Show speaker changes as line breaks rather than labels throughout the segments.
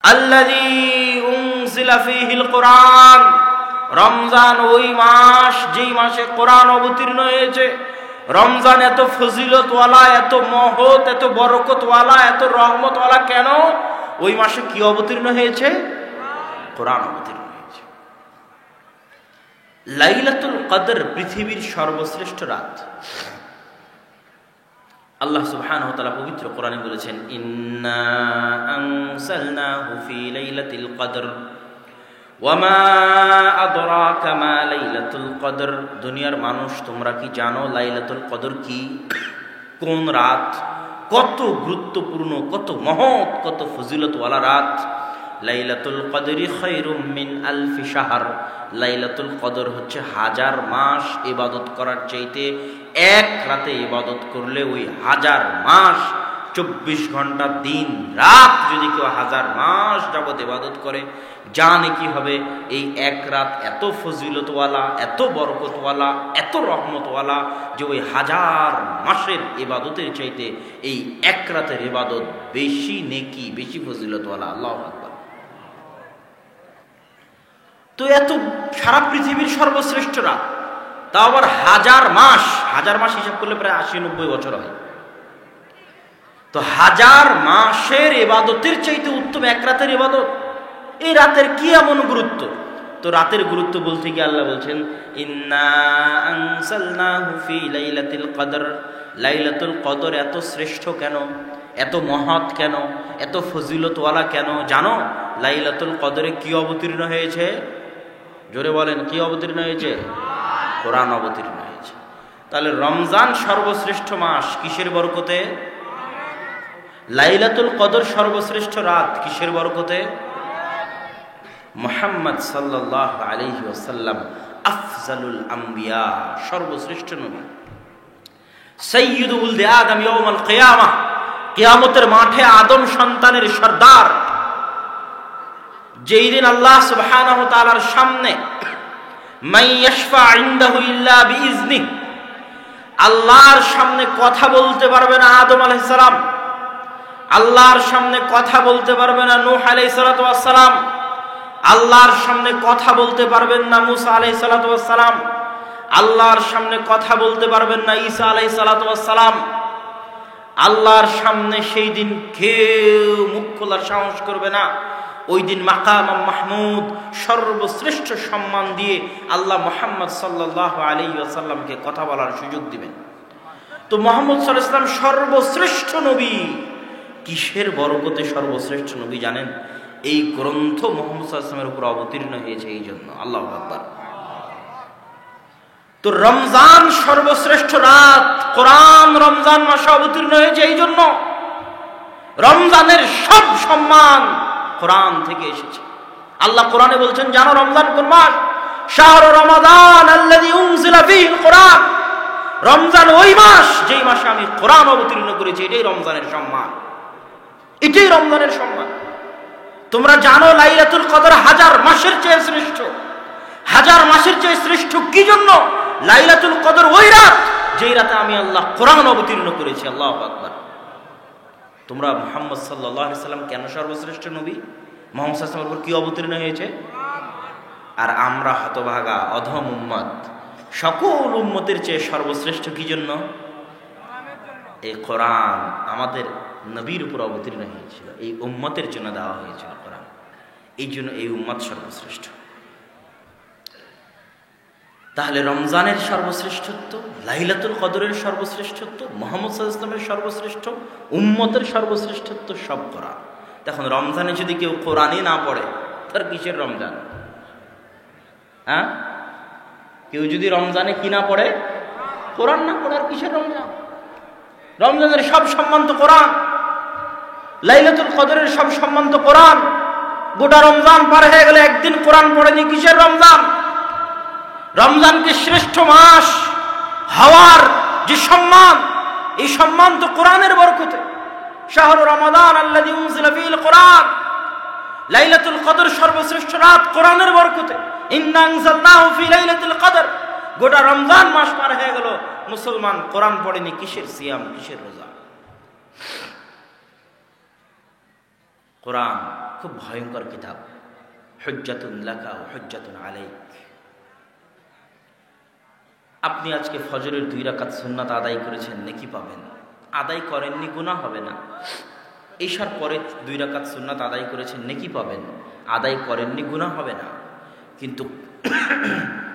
আল্লাযী উনজিলা ফীহিল কুরআন, রমজান ওই মাস যেই মাসে কোরআন অবতীর্ণ হয়েছে। রমজান এত ফজিলতওয়ালা, এত মহৎ, এত বরকতওয়ালা, এত রহমতওয়ালা কেন? ওই মাসে কি অবতীর্ণ হয়েছে? কোরআন অবতীর্ণ হয়েছে। লাইলাতুল কদর পৃথিবীর সর্বশ্রেষ্ঠ রাত। আল্লাহ সুবহানাহু ওয়া তাআলা পবিত্র কোরআনে বলেছেন, ইন্না আনসালনাহু ফি লাইলাতিল কদর ওয়া মা আদরাকা মা লাইলাতুল কদর। দুনিয়ার মানুষ, তোমরা কি জানো লাইলাতুল কদর কি? কোন রাত? কত গুরুত্বপূর্ণ, কত মহৎ, কত ফজিলতওয়ালা রাত। লাইলাতুল কদরি খায়রুম মিন আলফি শাহর। লাইলাতুল কদর হচ্ছে হাজার মাস ইবাদত করার চাইতে এক রাতে ইবাদত করলে ওই হাজার মাস, 24 ঘন্টা দিন রাত যদি কেউ হাজার মাস যাবত ইবাদত করে, জানে কি হবে? এই এক রাত এত ফজিলতওয়ালা, এত বরকতওয়ালা, এত রহমতওয়ালা যে ওই হাজার মাসের ইবাদতের চাইতে এই এক রাতের ইবাদত বেশি নেকি, বেশি ফজিলতওয়ালা। আল্লাহু আকবার। তো এত সারা পৃথিবীর সর্বশ্রেষ্ঠ রাত, তাও আবার হাজার মাস। হাজার মাস হিসাব করলে প্রায় 80-90 বছর হয়। তো হাজার মাসের ইবাদতের চাইতে উত্তম এক রাতের ইবাদত। এই রাতের কি এমন গুরুত্ব? তো রাতের গুরুত্ব বলতে গিয়ে আল্লাহ বলছেন, ইন্না আনসালনাহু ফি লাইলাতিল কদর। লাইলাতুল কদর এত শ্রেষ্ঠ কেন, এত মহৎ কেন, এত ফজিলতওয়ালা কেন জানো? লাইলাতুল কদরে কি অবতীর্ণ হয়েছে? জোরে বলেন, কি অবতীর্ণ হয়েছে? কোরআন অবতীর্ণ হয়েছে। তাহলে রমজান সর্বশ্রেষ্ঠ মাস কিসের বরকতে? লাইলাতুল কদর সর্বশ্রেষ্ঠ রাত কিসের বরকতে? মুহাম্মদ সাল্লাল্লাহু আলাইহি ওয়াসাল্লাম আফজালুল আম্বিয়া, সর্বশ্রেষ্ঠ নবী, সাইয়্যিদু উলদি আদম ইয়াউমাল কিয়ামাহ, কিয়ামতের মাঠে আদম সন্তানের সর্দার। যেই দিন আল্লাহ সুবহানাহু ওয়া তাআলার সামনে মান ইয়াশফা ইনদাহু ইল্লা বিইজনিহি, আল্লাহর সামনে কথা বলতে পারবে না আদম আলাইহিস সালাম, আল্লাহর সামনে কথা বলতে পারবে না নূহ আলাইহিস সালাতু ওয়াস সালাম, আল্লাহর সামনে কথা বলতে পারবেন না মুসা আলাইহিস সালাতু ওয়াস সালাম, আল্লাহর সামনে কথা বলতে পারবেন না ঈসা আলাইহিস সালাতু ওয়াস সালাম। আল্লাহর সামনে সেই দিন কেউ মুখ খোলার সাহস করবে না। ওই দিন মাকাম মাহমুদ, সর্বশ্রেষ্ঠ সম্মান দিয়ে আল্লাহ মুহাম্মদ সাল্লাল্লাহু আলাইহি ওয়াসাল্লামকে কথা বলার সুযোগ দিবেন। তো মুহাম্মদ সাল্লাল্লাহু আলাইহি ওয়াসাল্লাম সর্বশ্রেষ্ঠ নবী। কিসের বরকতে সর্বশ্রেষ্ঠ নবী জানেন? এই গ্রন্থ মুহাম্মদ সাল্লাল্লাহু আলাইহি ওয়াসাল্লামের উপর অবতীর্ণ হয়েছে এই জন্য। আল্লাহু আকবার। তো রমজান সর্বশ্রেষ্ঠ রাত, কোরআন রমজান মাসে অবতীর্ণ হয়েছে এই জন্য। রমজানের সব সম্মান কোরআন থেকে এসেছে। আল্লাহ কোরআনে বলছেন, জানো রমজান কোন মাস? শাহরু রমাদান আল্লাযী উনজিলা ফীহিল কুরআন। রমজান ওই মাস যেই মাসে আমি কোরআন অবতীর্ণ করেছি। এটাই রমজানের সম্মান, এটাই রমজানের সম্মান। তোমরা জানো লাইলাতুল কদর হাজার মাসের চেয়ে শ্রেষ্ঠ। হাজার মাসের চেয়ে শ্রেষ্ঠ কি জন্য? লাইলাতুল কদর ওই রাত যেই রাতে আমি আল্লাহ কোরআন অবতীর্ণ করেছি। আল্লাহু আকবার। তোমরা মুহাম্মদ সাল্লাল্লাহু আলাইহি সাল্লাম কেন সর্বশ্রেষ্ঠ নবী? মুহাম্মদ সাল্লাল্লাহু আলাইহি সাল্লামের উপর কি অবতীর্ণ হয়েছে? আর আমরা হতভাগা অধম উম্মত, সকল উম্মতের চেয়ে সর্বশ্রেষ্ঠ কি জন্য? এই কোরআন আমাদের নবীর উপর অবতীর্ণ হয়েছিল, এই উম্মতের জন্য দেওয়া হয়েছিল কোরআন। এই জন্য এই উম্মত সর্বশ্রেষ্ঠ। তাহলে রমজানের সর্বশ্রেষ্ঠত্ব, লাইলাতুল কদরের সর্বশ্রেষ্ঠত্ব, মুহাম্মদ সাল্লাল্লাহু আলাইহি ওয়াসাল্লামের সর্বশ্রেষ্ঠ, উম্মতের সর্বশ্রেষ্ঠত্ব সব কোরআন। এখন রমজানে যদি কেউ কোরআনই না পড়ে, তার কিসের রমজান? হ্যাঁ, কেউ যদি রমজানে কি না পড়ে? কোরআন না পড়ে, আর কিসের রমজান? রমজানের সব সম্মান তো কোরআন, লাইলাতুল কদরের সব সম্মান তো কোরআন। গোটা রমজান পার হয়ে গেলে একদিন কোরআন পড়েনি, কিসের রমজান? রমজানকে শ্রেষ্ঠ মাস হওয়ার যে সম্মান, এই সম্মান তো কোরআনের বরকতে। শাহরু রমাদান আল্লাযী উনজিলা ফীহিল কুরআন। লাইলাতুল কদর সর্বশ্রেষ্ঠ রাত কোরআনের বরকতে। ইন্না আনজালনাহু ফী লাইলাতুল কদর। গোটা রমজান মাস পার হয়ে গেল, মুসলমান কোরআন পড়েনি, কিসের সিয়াম, কিসের রোজা? কোরআন খুব ভয়ঙ্কর কিতাব, হুজ্জাতুন লাকা ওয়া হুজ্জাতুন আলাইক। আপনি আজকে ফজরের 2 রাকাত সুন্নাত আদায় করেছেন, নেকি পাবেন। আদায় করেননি, গুনাহ হবে না। ঈশার পরে 2 রাকাত সুন্নাত আদায় করেছেন, নেকি পাবেন। আদায় করেননি, গুনাহ হবে না। কিন্তু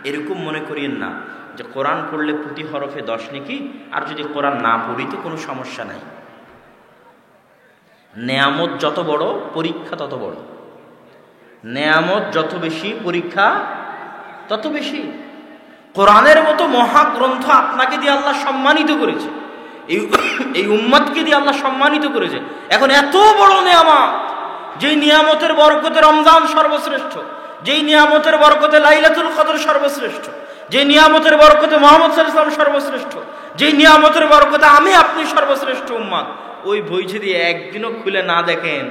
এরকম মনে করিয়েন না যে কোরআন পড়লে প্রতি হরফে 10 নেকি, আর যদি কোরআন না পড়ি তো কোনো সমস্যা নাই। নেয়ামত যত বড়, পরীক্ষা তত বড়। নেয়ামত যত বেশি, পরীক্ষা তত বেশি। কোরআনের মতো মহাগ্রন্থ আপনাকে দিয়ে আল্লাহ সম্মানিত করেছে, এই উম্মতকে দিয়ে আল্লাহ সম্মানিত করেছে। এখন এত বড় নিয়ামত, যেই নিয়ামতের বরকতে রমজান সর্বশ্রেষ্ঠ, যেই নিয়ামতের বরকতে লাইলাতুল কদর সর্বশ্রেষ্ঠ, যে নিয়ামতের বরকতে মুহাম্মদ সাল্লাল্লাহু আলাইহি ওয়াসাল্লাম সর্বশ্রেষ্ঠ, যেই নিয়ামতের বরকতে আমি আপনি সর্বশ্রেষ্ঠ উম্মত, ওই বই যদি একদিনও খুলে না দেখেন,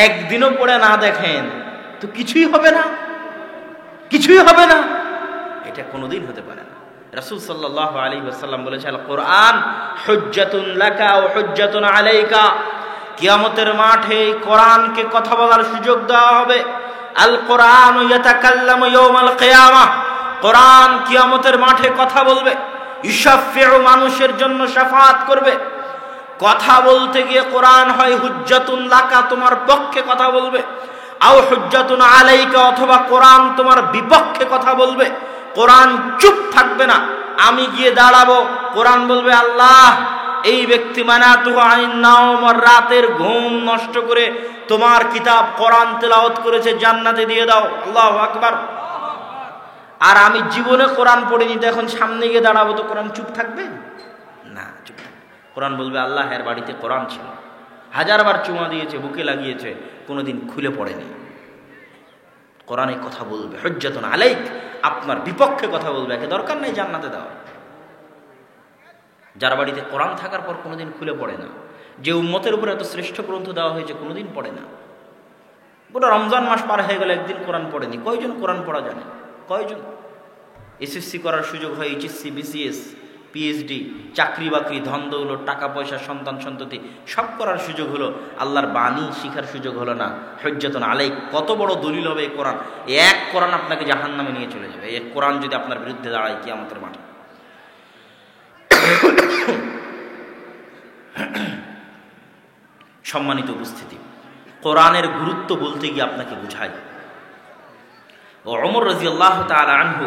একদিনও পড়ে না দেখেন, তো কিছুই হবে না, কিছুই হবে না। এটা কোনোদিন হতে পারে না। রাসূল সাল্লাল্লাহু আলাইহি ওয়াসাল্লাম বলেছেন, আল কোরআন হুজ্জাতুন লাকা ওয়া হুজ্জাতুন আলাইকা। কিয়ামতের মাঠে কোরআনকে কথা বলার সুযোগ দেওয়া হবে। আল কোরআন ইয়াতাকাল্লামু ইয়াওমাল কিয়ামাহ। কোরআন কিয়ামতের মাঠে কথা বলবে। ইউশাফিউ, মানুষের জন্য শাফাআত করবে। কথা বলতে গিয়ে কোরআন হয় হুজ্জাতুন লাকা, তোমার পক্ষে কথা বলবে, আও হুজ্জাতুন আলাইকা, অথবা কোরআন তোমার বিপক্ষে কথা বলবে। কোরআন চুপ থাকবে না। আমি গিয়ে দাঁড়াবো, কোরআন বলবে, আল্লাহ, এই ব্যক্তি মানাতুহু আনিন নাওম, রাতের ঘুম নষ্ট করে তোমার কিতাব কোরআন তেলাওয়াত করেছে, জান্নাতে দিয়ে দাও। আল্লাহু আকবার। আর আমি জীবনে কোরআন পড়িনি, তো এখন সামনে গিয়ে দাঁড়াবো, তো কোরআন চুপ থাকবে না? চুপ থাকবে। কোরআন বলবে, আল্লাহ এর বাড়িতে কোরআন ছিল, 1000 বার চুমা দিয়েছে, বুকে লাগিয়েছে, কোনোদিন খুলে পড়েনি। কোরআনে কথা বলবে, হুজ্জাতুন আলাইক, আপনার বিপক্ষে কথা বলবে। একে দরকার নেই জান্নাতে দেওয়া। যার বাড়িতে কোরআন থাকার পর কোনোদিন খুলে পড়ে না, যে উম্মতের উপর এত শ্রেষ্ঠ গ্রন্থ দেওয়া হয়েছে, কোনোদিন পড়ে না। গোটা রমজান মাস পার হয়ে গেল, একদিন কোরআন পড়েনি। কয়জন কোরআন পড়া জানে? কয়জন? এসএসসি করার সুযোগ হয়, এইচএসসি, বিসিএস, পিএইচডি, চাকরি বাকরি, ধন দৌলত, টাকা পয়সা, সন্তান সন্ততি সব করার সুযোগ হলো, আল্লাহর বাণী শিখার সুযোগ হলো না। হুজ্জাতুন আলাইক, কত বড় দলিল হবে এই কোরআন। এক কোরআন আপনাকে জাহান্নামে নিয়ে চলে যাবে। এক কোরআন যদি আপনার বিরুদ্ধে দাঁড়ায় কিয়ামতের মাঠে। সম্মানিত উপস্থিতি, কোরআনের গুরুত্ব বলতে গিয়ে আপনাকে বুঝাই। ওমর রাদিয়াল্লাহু তাআলা আনহু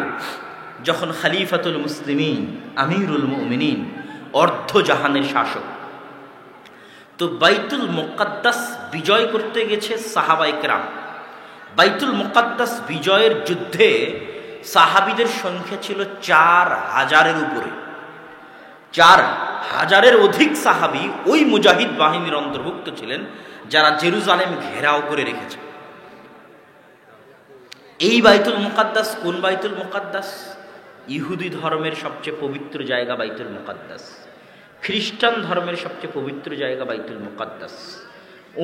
যখন খলিফাতুল মুসলিমিন, আমিরুল মুমিনিন, অর্ধ জাহানের শাসক, তো বাইতুল মুকাদ্দাস বিজয় করতে গেছে সাহাবায়ে কেরাম। বাইতুল মুকাদ্দাস বিজয়ের যুদ্ধে সাহাবীদের সংখ্যা ছিল 4000-এর উপরে। 4000-এর অধিক সাহাবী ওই মুজাহিদ বাহিনীর অন্তর্ভুক্ত ছিলেন, যারা জেরুজালেম ঘেরাও করে রেখেছে। এই বাইতুল মুকাদ্দাস কোন বাইতুল মুকাদ্দাস? ইহুদি ধর্মের সবচেয়ে পবিত্র জায়গা বাইতুল মুকাদ্দাস, খ্রিস্টান ধর্মের সবচেয়ে পবিত্র জায়গা বাইতুল মুকাদ্দাস,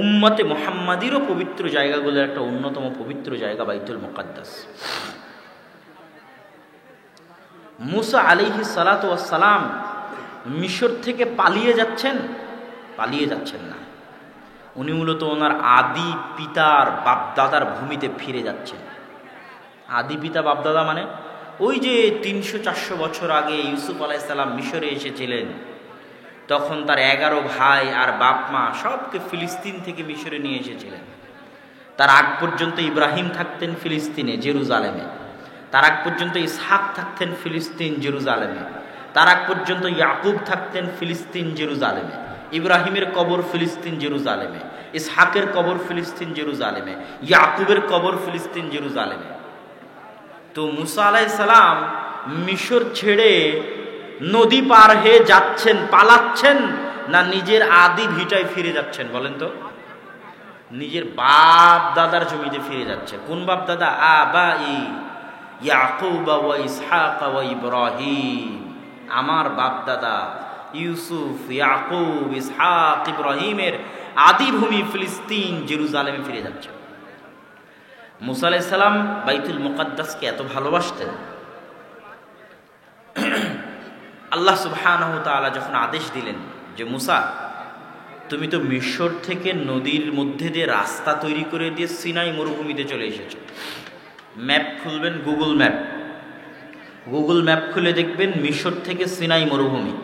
উম্মতে মুহাম্মাদিরও পবিত্র জায়গাগুলোর একটা অন্যতম পবিত্র জায়গা বাইতুল মুকাদ্দাস। মুসা আলাইহিস সালাতু ওয়াস সালাম মিশর থেকে পালিয়ে যাচ্ছেন না, উনি মূলত ওনার আদি পিতার বাপদাদার ভূমিতে ফিরে যাচ্ছেন। আদি পিতা বাপদাদা মানে ওই যে 300-400 বছর আগে ইউসুফ আলাইহিস সালাম মিশরে এসেছিলেন, তখন তার 11 ভাই আর বাপ মা সবকে ফিলিস্তিন থেকে মিশরে নিয়ে এসেছিলেন। তার আগ পর্যন্ত ইব্রাহিম থাকতেন ফিলিস্তিনে, জেরুজালেমে। তার আগ পর্যন্ত ইসহাক থাকতেন ফিলিস্তিন, জেরুজালেমে। তার আগ পর্যন্ত ইয়াকুব থাকতেন ফিলিস্তিন, জেরুজালেমে। ইব্রাহিমের কবর ফিলিস্তিন, জেরুজালেমে। ইসহাকের কবর ফিলিস্তিন, জেরুজালেমে। ইয়াকুবের কবর ফিলিস্তিন, জেরুজালেমে। তো মুসা আলাইহিস সালাম মিশর ছেড়ে নদী পার হয়ে যাচ্ছেন, পালাচ্ছেন, না নিজের আদি ভিটায় ফিরে যাচ্ছেন? বলেন তো। নিজের বাপ দাদার জমিতে ফিরে যাচ্ছে। কোন বাপ দাদা? আবাই ইয়াকুব ওয়া ইসহাক ওয়া ইব্রাহিম। আমার বাপ দাদা ইউসুফ, ইয়াকুব, ইসহাক, ইব্রাহিমের আদি ভূমি ফিলিস্তিন, জেরুজালেমে ফিরে যাচ্ছে। মুসা আলাইহিস সালাম বাইতুল মুকাদ্দাসকে এত ভালোবাসতেন, আল্লাহ সুবহানাহু ওয়া তাআলা যখন আদেশ দিলেন যে মুসা তুমি তো মিশর থেকে নদীর মধ্যে দিয়ে রাস্তা তৈরি করে দিয়ে সিনাই মরুভূমিতে চলে এসেছো। ম্যাপ খুলবেন, গুগল ম্যাপ খুলে দেখবেন মিশর থেকে সিনাই মরুভূমি,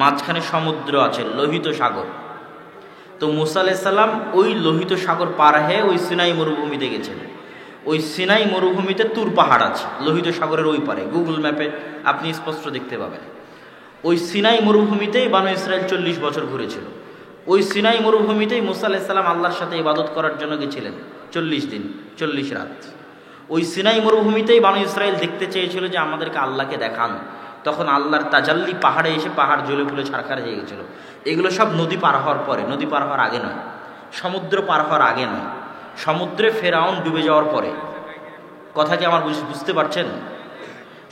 মাঝখানে সমুদ্র আছে, লোহিত সাগর। তো মুসা আলাইহিস সালাম ওই লোহিত সাগর পার হয়ে ওই সিনাই মরুভূমিতে গেছেন। ওই সিনাই মরুভূমিতে তুর পাহাড় আছে লোহিত সাগরের ওই পারে, গুগল ম্যাপে আপনি স্পষ্ট দেখতে পাবেন। ওই সিনাই মরুভূমিতেই বানু ইসরায়েল 40 বছর ঘুরেছিল। ওই সিনাই মরুভূমিতেই মুসা আলাইহিস সালাম আল্লাহর সাথে ইবাদত করার জন্য গেছিলেন 40 দিন 40 রাত। ওই সিনাই মরুভূমিতেই বানু ইসরায়েল দেখতে চেয়েছিল যে আমাদেরকে আল্লাহকে দেখান। তখন আল্লাহর তাজাল্লি পাহাড়ে এসে পাহাড় জ্বলে পুড়ে ছারখার হয়ে গেছিল। এগুলো সব নদী পার হওয়ার পরে, নদী পার হওয়ার আগে নয়, সমুদ্র পার হওয়ার আগে নয়, সমুদ্রে ফেরাউন ডুবে যাওয়ার পরে। কথা কি আমার বুঝতে পারছেন?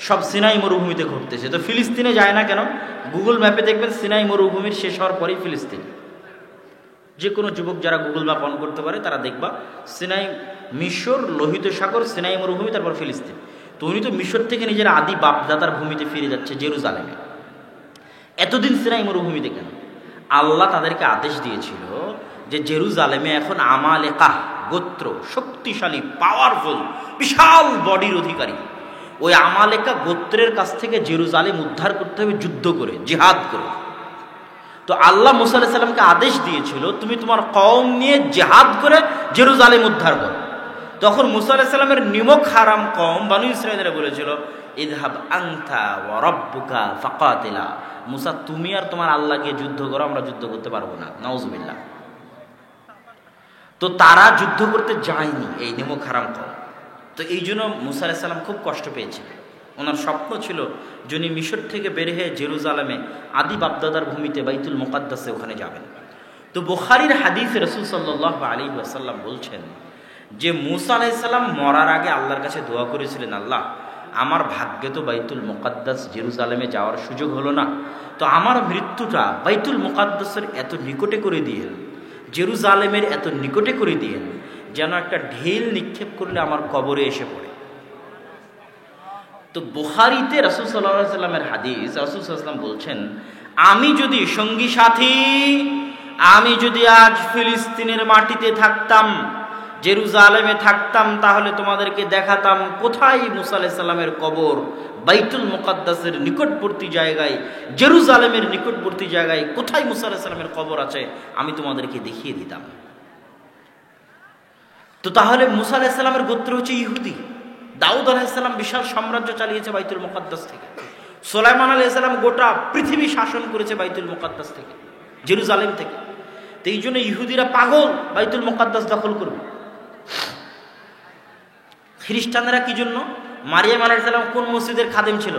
সব সিনাই মরুভূমিতে ঘটতেছে। তো ফিলিস্তিনে যায় না কেন? গুগল ম্যাপে দেখবেন সিনাই মরুভূমির শেষ হওয়ার পরেই ফিলিস্তিন। যে কোনো যুবক যারা গুগল ম্যাপ অন করতে পারে তারা দেখবা সিনাই, মিশর, লোহিত সাগর, সিনাই মরুভূমি, তারপর ফিলিস্তিন। তো উনি তো মিশর থেকে নিজের আদি বাপদাদার ভূমিতে ফিরে যাচ্ছে, জেরুজালেমে। এতদিন সিনাই মরুভূমিতে কেন? আল্লাহ তাদেরকে আদেশ দিয়েছিল যে জেরুজালেমে এখন আমালেকা গোত্র, শক্তিশালী, পাওয়ারফুল, বিশাল বডির অধিকারী, ওই আমালেকা গোত্রের কাছ থেকে জেরুজালেম উদ্ধার করতে হবে যুদ্ধ করে, জিহাদ করে। তো আল্লাহ মুসা আলাইহিস সালামকে আদেশ দিয়েছিল তুমি তোমার কওম নিয়ে জিহাদ করে জেরুজালেম উদ্ধার করো। তখন মুসা আলাইহিস সালামের নিমক হারাম কওম বানু ইসরাঈলরা বলেছিল ইযহাব আনতা ওয়া রাব্বুকা ফাকাতিলা, মুসা তুমি আর তোমার আল্লাহ গিয়ে যুদ্ধ করো, আমরা যুদ্ধ করতে পারবো না, নাউজুবিল্লাহ। তো তারা যুদ্ধ করতে যায়নি, এই নিমক হারাম কওম। তো এই জন্য মুসা আলাইহিস সালাম খুব কষ্ট পেয়েছিলেন। ওনার স্বপ্ন ছিল যিনি মিশর থেকে বের হয়ে জেরুজালেমে আদি বাপদাদার ভূমিতে বাইতুল মুকাদ্দাসে ওখানে যাবেন। তো বুখারীর হাদিসে রাসূল সাল্লাল্লাহু আলাইহি ওয়াসাল্লাম বলছেন যে মুসা আলাইহিস সালাম মরার আগে আল্লাহর কাছে দোয়া করেছিলেন, আল্লাহ আমার ভাগ্যে তো বাইতুল মুকাদ্দাস জেরুজালেমে যাওয়ার সুযোগ হলো না, তো আমার মৃত্যুটা বাইতুল মুকাদ্দাসের এত নিকটে করে দিয়েন, জেরুজালেমের এত নিকটে করে দিয়েন যেন একটা ঢিল নিক্ষেপ করলে আমার কবরে এসে পড়ে। তো বুখারীতে রাসূল সাল্লাল্লাহু আলাইহি ওয়াসাল্লামের হাদিস, রাসূল সাল্লাল্লাহু আলাইহি ওয়াসাল্লাম বলছেন আমি যদি সঙ্গী সাথী, আমি যদি আজ ফিলিস্তিনের মাটিতে থাকতাম, জেরুজালেমে থাকতাম, তাহলে তোমাদেরকে দেখাতাম কোথায় মুসা আলাইহিস সালামের কবর, বাইতুল মুকাদ্দাসের নিকটবর্তী জায়গায়, জেরুজালেমের নিকটবর্তী জায়গায় কোথায় মুসা আলাইহিস সালামের কবর আছে আমি তোমাদেরকে দেখিয়ে দিতাম। তো তাহলে মুসা আলাইহিস সালামের গোত্র হচ্ছে ইহুদি। দাউদ আলাইহিস সালাম বিশাল সাম্রাজ্য চালিয়েছে বাইতুল মুকাদ্দাস থেকে। সুলাইমান আলাইহিস সালাম গোটা পৃথিবী শাসন করেছে বাইতুল মুকাদ্দাস থেকে, জেরুজালেম থেকে। তো এই জন্য ইহুদিরা পাগল বাইতুল মুকাদ্দাস দখল করবে। খ্রিস্টানরা কি জন্য? মারিয়াম আলাইহিস সালাম কোন মসজিদের খাদেম ছিল?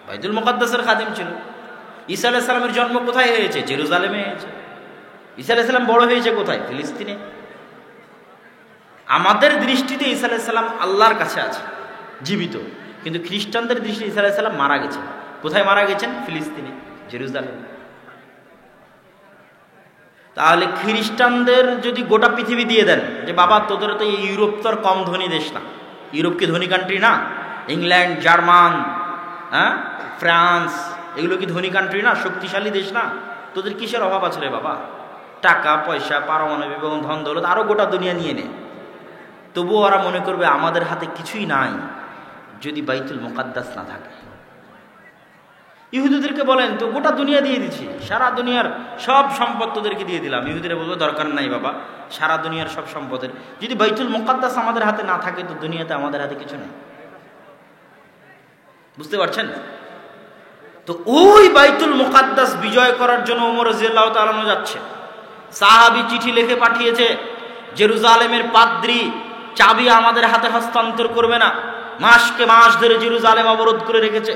বাইতুল মুকাদ্দাসের খাদেম ছিল। ঈসা আলাইহিস সালামের জন্ম কোথায় হয়েছে? জেরুজালেমে হয়েছে। ঈসা আলাইহিস সালাম বড় হয়েছে কোথায়? ফিলিস্তিনে। আমাদের দৃষ্টিতে ঈসা আলাইহিস সালাম আল্লাহর কাছে আছে, জীবিত, কিন্তু খ্রিস্টানদের দৃষ্টিতে ঈসা আলাইহিস সালাম মারা গেছেন। কোথায় মারা গেছেন? ফিলিস্তিনে, জেরুজালেমে। তাহলে খ্রিস্টানদের যদি গোটা পৃথিবী দিয়ে দেন যে বাবা তোদের তো ইউরোপ তো আর কম ধনী দেশ না, ইউরোপ কি ধনী কান্ট্রি না? ইংল্যান্ড, জার্মান, ফ্রান্স, এগুলো কি ধনী কান্ট্রি না? শক্তিশালী দেশ না? তোদের কিসের অভাব আছে রে বাবা? টাকা পয়সা, পারমাণবিক এবং ধন দৌলত আরো গোটা দুনিয়া নিয়ে নে, তবুও ওরা মনে করবে আমাদের হাতে কিছুই নাই যদি বাইতুল মুকাদ্দাস না থাকে। ইহুদিদেরকে বলেন তো গোটা দুনিয়া দিয়ে দিচ্ছি, সারা দুনিয়ার সব সম্পদ তোদেরকে দিয়ে দিলাম। ইহুদিরা বলবে দরকার নাই বাবা, সারা দুনিয়ার সব সম্পদের যদি বাইতুল মুকাদ্দাস আমাদের হাতে না থাকে তো দুনিয়াতে আমাদের হাতে কিছু নেই। বুঝতে পারছেন? তো ওই বাইতুল মুকাদ্দাস বিজয় করার জন্য ওমর রাদিয়াল্লাহু তাআলা যাচ্ছে। সাহাবী চিঠি লিখে পাঠিয়েছে, জেরুজালেমের পাদ্রী চাবি আমাদের হাতে হস্তান্তর করবে না, মাসকে মাস ধরে জেরুজালেম অবরোধ করে রেখেছে।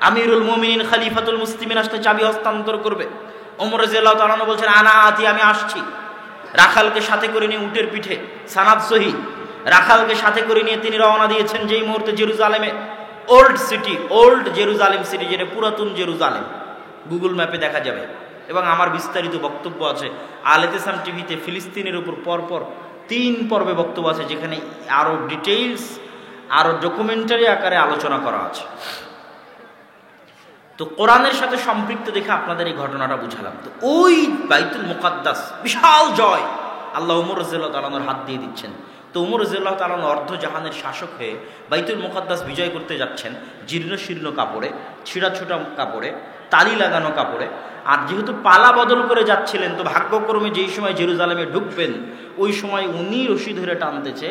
আমিরুল মুমিনিন খলিফাতুল মুসলিমিন আসলে চাবি হস্তান্তর করবে। ওমর রাদিয়াল্লাহু তাআলা বলছেন আনা আতি, আমি আসছি। রাখালকে সাথে করে নিয়ে উটের পিঠে, সানাদ সহি, রাখালকে সাথে করে নিয়ে তিনি রওনা দিয়েছেন যেই মুহূর্তে জেরুজালেমে, old city, old Jerusalem city, যেটা পুরাতন জেরুজালেম, গুগল ম্যাপে দেখা যাবে। এবং আমার বিস্তারিত বক্তব্য আছে আল ইতিসাম টিভিতে, ফিলিস্তিনের উপর পরপর 3 পর্বে বক্তব্য আছে, যেখানে আরো ডিটেইলস, আরো ডকুমেন্টারি আকারে আলোচনা করা আছে। তো কোরআনের সাথে সম্পৃক্ত দেখে আপনাদের এই ঘটনাটা বুঝালাম। তো ওই বাইতুল মুকাদ্দাস বিশাল জয় আল্লাহ ওমর রাদিয়াল্লাহু তাআলা আনহুর হাত দিয়ে দিচ্ছেন। তো ওমর রাদিয়াল্লাহু তাআলা আনহু অর্ধ জাহানের শাসক হয়ে বাইতুল মুকাদ্দাস বিজয় করতে যাচ্ছেন জীর্ণ শীর্ণ কাপড়ে, ছিঁড়া ছোটা কাপড়ে, তালি লাগানো কাপড়ে। আর যেহেতু পালা বদল করে যাচ্ছিলেন, তো ভাগ্যক্রমে যেই সময় জেরুজালেমে ঢুকবেন ওই সময় উনি রশি ধরে টানতেছে,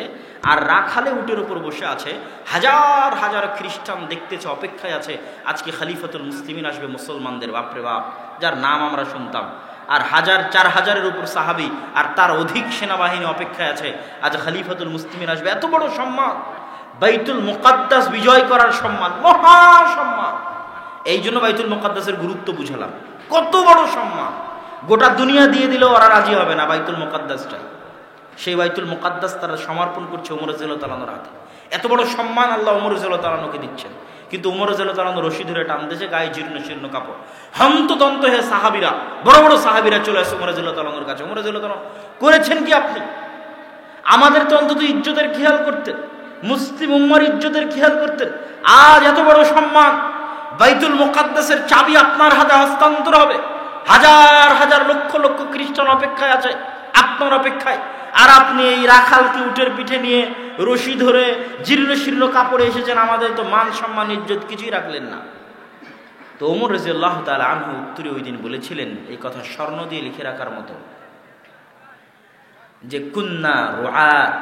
আর রাখালে উটের উপর বসে আছে। হাজার হাজার খ্রিস্টান দেখতেছে, অপেক্ষায় আছে আজকে খলিফাতুল মুসলিমিন আসবে মুসলমানদের, বাপরে বাপ, যার নাম আমরা শুনতাম। আর 4,000-এর উপর সাহাবী আর তার অধিক সেনাবাহিনী অপেক্ষায় আছে, আজ খলিফাতুল মুসলিমিন আসবে। এত বড় সম্মান, বাইতুল মুকাদ্দাস বিজয় করার সম্মান, মহা সম্মান। এই জন্য বাইতুল মুকাদ্দাসের গুরুত্ব বুঝালাম, কত বড় সম্মান। গোটা দুনিয়া দিয়ে দিলেও ওরা রাজি হবে না বাইতুল মুকাদ্দাসটাই। সেই বাইতুল মুকাদ্দাস তারা সমর্পণ করছে ওমর রাদিয়াল্লাহু তাআলা আনহুর হাতে। এত বড় সম্মান আল্লাহ ওমর রাদিয়াল্লাহু তাআলা আনহুকে দিচ্ছেন, কিন্তু ওমর রাদিয়াল্লাহু তাআলা আনহু রশি ধরে টানতেছে, গায়ে জীর্ণ শীর্ণ কাপড়। হন্তদন্ত হে সাহাবীরা, বড় বড় সাহাবীরা চলে আসে ওমর রাদিয়াল্লাহু তাআলা আনহুর কাছে। ওমর রাদিয়াল্লাহু তাআলা করেছেন কি আপনি? আমাদের তো অন্তত ইজ্জতের খেয়াল করতেন, মুসলিম উম্মার ইজ্জতের খেয়াল করতেন। আজ এত বড় সম্মান, বাইতুল মুকাদ্দাসের চাবি আপনার হাতে হস্তান্তর হবে। হাজার হাজার লক্ষ লক্ষ খ্রিস্টান অপেক্ষায় আছে আপনার অপেক্ষায়, আর আপনি এই রাখালকে উটের পিঠে নিয়ে রশি ধরে জীর্ণ শীর্ণ কাপড়ে এসেছেন। আমাদের তো মান সম্মান ইজ্জত কিছুই রাখলেন না। তো ওমর রাদিয়াল্লাহু তাআলা আনহু উত্তরে ওই দিন বলেছিলেন এই কথা স্বর্ণ দিয়ে লিখে রাখার মতো, যে কুন্না রুআত,